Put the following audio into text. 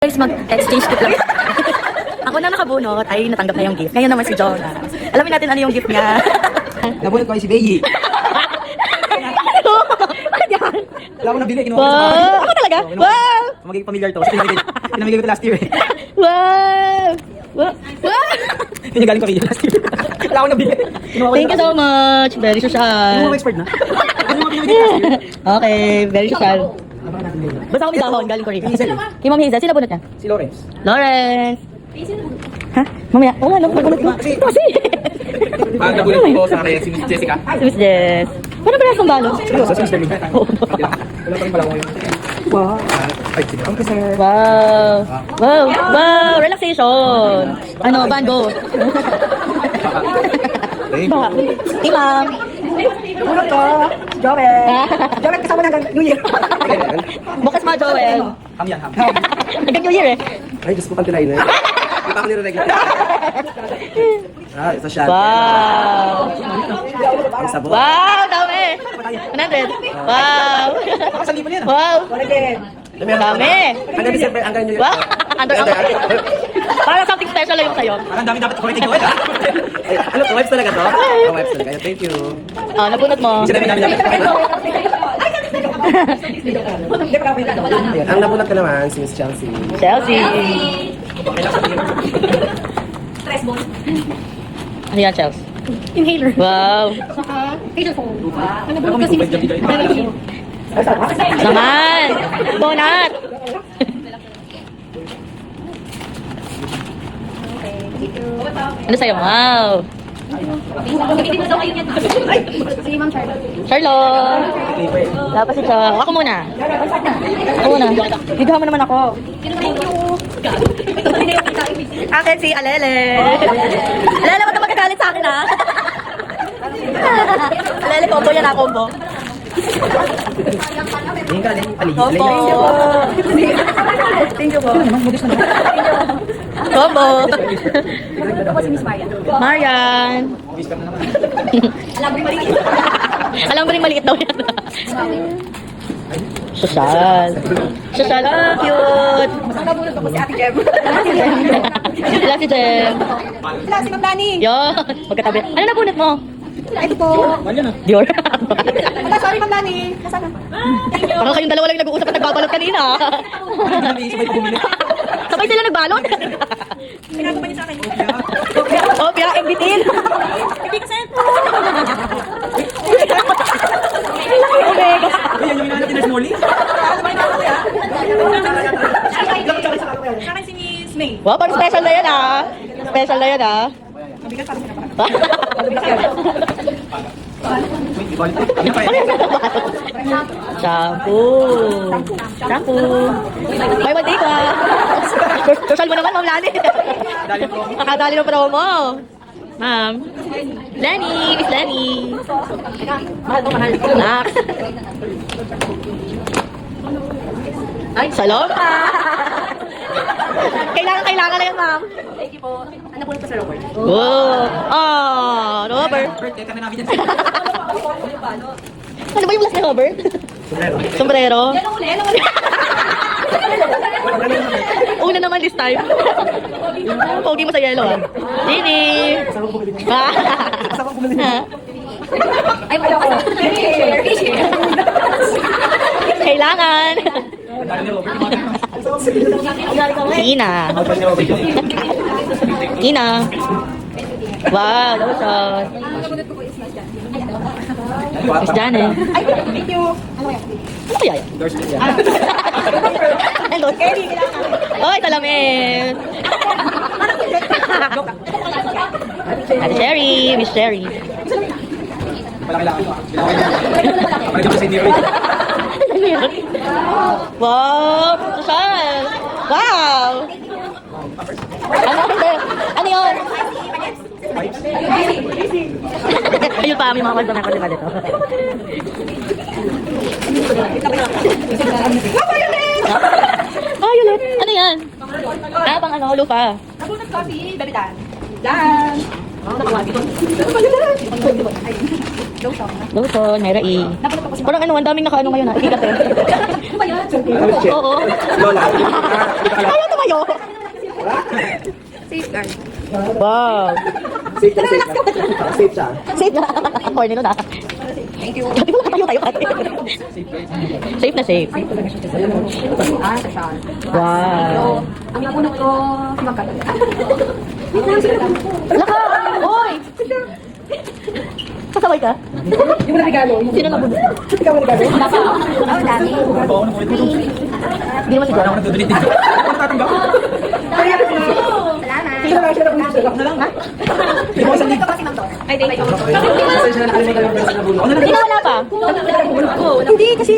Guys, mag-exchange gift lang. Ako na nakabunot ay natanggap na yung gift. Ngayon naman si Jonah. Alamin natin ano yung gift niya. Nabunot ko ay si Beyi. Wala ko nabili, kinuha ko sa bahay. Wow! Ako talaga? Wow! Magiging familiar to. Kasi pinamigay ko ito last year eh. Wow! Wow! Wow! Pinagaling ko kayo last year. Wala ko nabili. Thank you so much. Very Yung social. mga expert na. Ano mga pinamigay last year? Okay, very social. Abangan natin ngayon. Basta kami dahon, galing Korea. Hazel. Kay Ma'am Hazel, sino bunot niya? Si Lawrence. Lawrence. Ha? Mamaya. Oo nga, no? Magbunot ko. Kasi. Pag nabunod ko sa kaya si Miss Jessica. Si Miss Jess. Paano ba nasa balo? Seryoso, si Mr. Lee. Wala pa rin pala ko yun. Wow. Ay, sige. Okay, sir. Wow. Wow. Wow. Relaxation. Ano, Bango. Ba? Imam. Nabunot ko. Joel. Joel, kasama na hanggang New Year. Bukas mga Joel. Ham yan, ham. Hanggang New Year eh. Ay, Diyos ko pang tinayin eh. Kita ko nire-regular. Ah, ito siya. Wow. Ang sabon. Wow, dami. 100. Wow. Baka sali pa yan. Wow. Dami. Hanggang December, hanggang New Year. Wow. Parang something special lang yung sa'yo. Parang dami dapat kulitin Joel ah. Ano, wipes talaga to? Wipes talaga. Thank you. Oh, nabunot mo. Sinabi namin namin. Ang nabunot ko naman, si Miss Chelsea. Chelsea. Ano yan, Chelsea? Inhaler. Wow. Pager phone. Naman. Bonat. Ano sa'yo? Wow. Si Ma'am Charlotte. Charlotte. Dapat si Char. Ako muna. Ako muna. Bigyan mo naman ako. Akin si Alele. Alele, wag ka magkagalit sa akin, ha? Alele, combo yan, ha? Combo. Yung galing, ali. Combo. Thank you po. Combo. Ako si Miss Maria. Marian. Alam mo rin maliit daw yan. Sosyal. Sosyal. Ah, cute. Nabunod ako si Ate Jem. Sila si Jem. Sila si Ma'am Dani. Yun. Magkatabi. Ano nabunot mo? Ito po. Dior. Wala, sorry Ma'am Dani. Nasaan na? Parang kayong dalawa lang nag-uusap at nagbabalot kanina. Sabay sila nagbalot. Pinagawa niya sa akin. Oh, pira embitin. Hindi kasi. Omega. Yan yung hinahanap ni Nurse Molly. Sa akin si Miss May. Wow, parang special na yan, ah. Special na yan, ah. Mabigat pa rin siya. Shampoo. Shampoo. May mantika. Social mo naman, Ma'am Lani. Nakadali ng promo. Ma'am. Lani. Miss Lani. Mahal to, mahal. Nak. Ay, saloma. Kailangan na yan, Ma'am. Thank you po. Ano po ito sa Robert? Wow. Ah, Robert. Birthday kami namin yan. Ano ba yung last ni Robert? Sombrero. Yan ang uli. Yan ang uli. Una naman this time. Pogi mo sa yellow, ah. Dini. Ah. Ay, wala ko. Kailangan. Ina. Ina. Wow, lotion. Miss Janet. Ay, thank you. Ano yan? Ano kaya yan? Hello, Kelly. Oy, talamin. Ate Sherry, Miss Sherry. Kapag ako sa inyo rin. Ano yun? Wow, social. Wow. Ano yun? Ayun pa, may mga kwento na kwento dito. Violet! Ano yan? Ah, pang ano, lupa. Nabunod ko si Bebitan. Yan. Lotion, Mayra E. Parang ano, ang daming naka-ano ngayon ha. Ikikat eh. Ano ba yan? Oo. Lola. Ayaw kayo. Safeguard. Wow. Safe ka, safe ka. Safe siya. Safe na. Corny nun ah. Thank you. Dati wala tayo ate. Safe na safe. Ah, siya. Wow. Ang napunod ko, si Magkat. Laka! Oy! Kasabay ka? Hindi mo na regalo. Sino nabunod? Ikaw mo regalo. Oh, dami. Hindi naman si John. Salamat. Sino na lang siya na lang? Hindi mo sa liga. Ay, thank you. Pasensya na nakalimutan yung version na bulo. Hindi na wala pa. Hindi kasi